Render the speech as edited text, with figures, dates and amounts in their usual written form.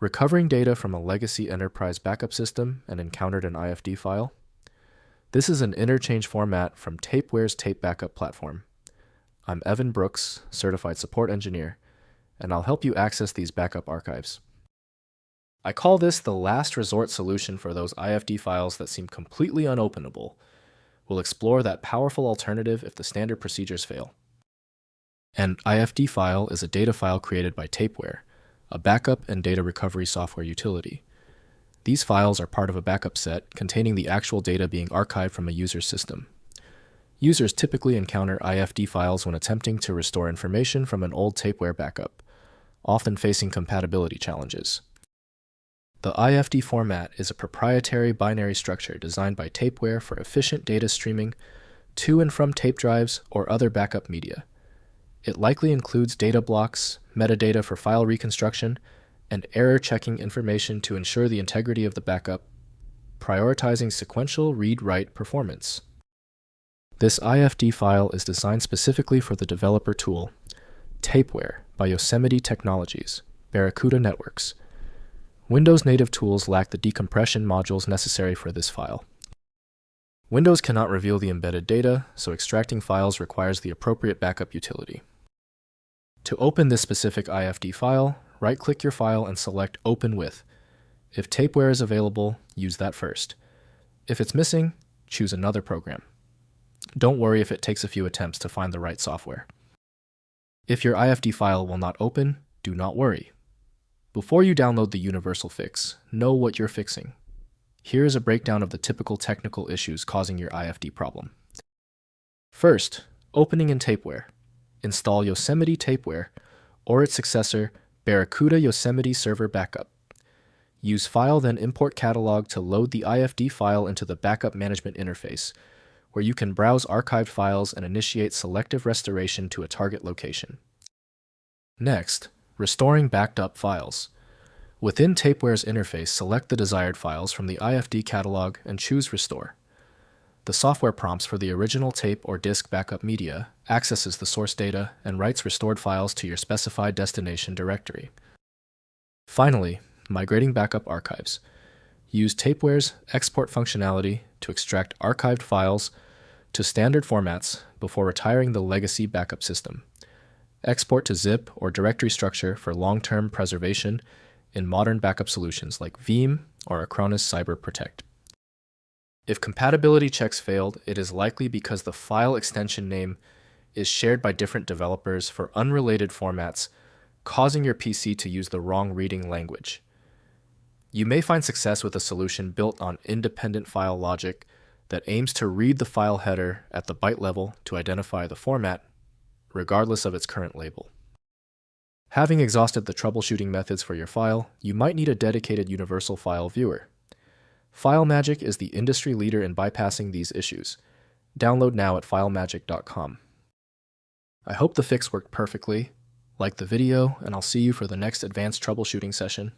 Recovering data from a legacy enterprise backup system and encountered an IFD file. This is an interchange format from TapeWare's tape backup platform. I'm Evan Brooks, Certified Support Engineer, and I'll help you access these backup archives. I call this the last resort solution for those IFD files that seem completely unopenable. We'll explore that powerful alternative if the standard procedures fail. An IFD file is a data file created by TapeWare, a backup and data recovery software utility. These files are part of a backup set containing the actual data being archived from a user's system. Users typically encounter IFD files when attempting to restore information from an old TapeWare backup, often facing compatibility challenges. The IFD format is a proprietary binary structure designed by TapeWare for efficient data streaming to and from tape drives or other backup media. It likely includes data blocks, metadata for file reconstruction, and error-checking information to ensure the integrity of the backup, prioritizing sequential read-write performance. This IFD file is designed specifically for the developer tool TapeWare by Yosemite Technologies, Barracuda Networks. Windows native tools lack the decompression modules necessary for this file. Windows cannot reveal the embedded data, so extracting files requires the appropriate backup utility. To open this specific IFD file, right-click your file and select Open With. If TapeWare is available, use that first. If it's missing, choose another program. Don't worry if it takes a few attempts to find the right software. If your IFD file will not open, do not worry. Before you download the universal fix, know what you're fixing. Here is a breakdown of the typical technical issues causing your IFD problem. First, opening in TapeWare. Install Yosemite TapeWare or its successor, Barracuda Yosemite Server Backup. Use File then Import Catalog to load the IFD file into the Backup Management interface, where you can browse archived files and initiate selective restoration to a target location. Next, restoring backed up files. Within TapeWare's interface, select the desired files from the IFD catalog and choose Restore. The software prompts for the original tape or disk backup media, accesses the source data, and writes restored files to your specified destination directory. Finally, migrating backup archives. Use TapeWare's export functionality to extract archived files to standard formats before retiring the legacy backup system. Export to zip or directory structure for long-term preservation in modern backup solutions like Veeam or Acronis Cyber Protect. If compatibility checks failed, it is likely because the file extension name is shared by different developers for unrelated formats, causing your PC to use the wrong reading language. You may find success with a solution built on independent file logic that aims to read the file header at the byte level to identify the format, regardless of its current label. Having exhausted the troubleshooting methods for your file, you might need a dedicated universal file viewer. FileMagick is the industry leader in bypassing these issues. Download now at filemagick.com. I hope the fix worked perfectly. Like the video, and I'll see you for the next advanced troubleshooting session.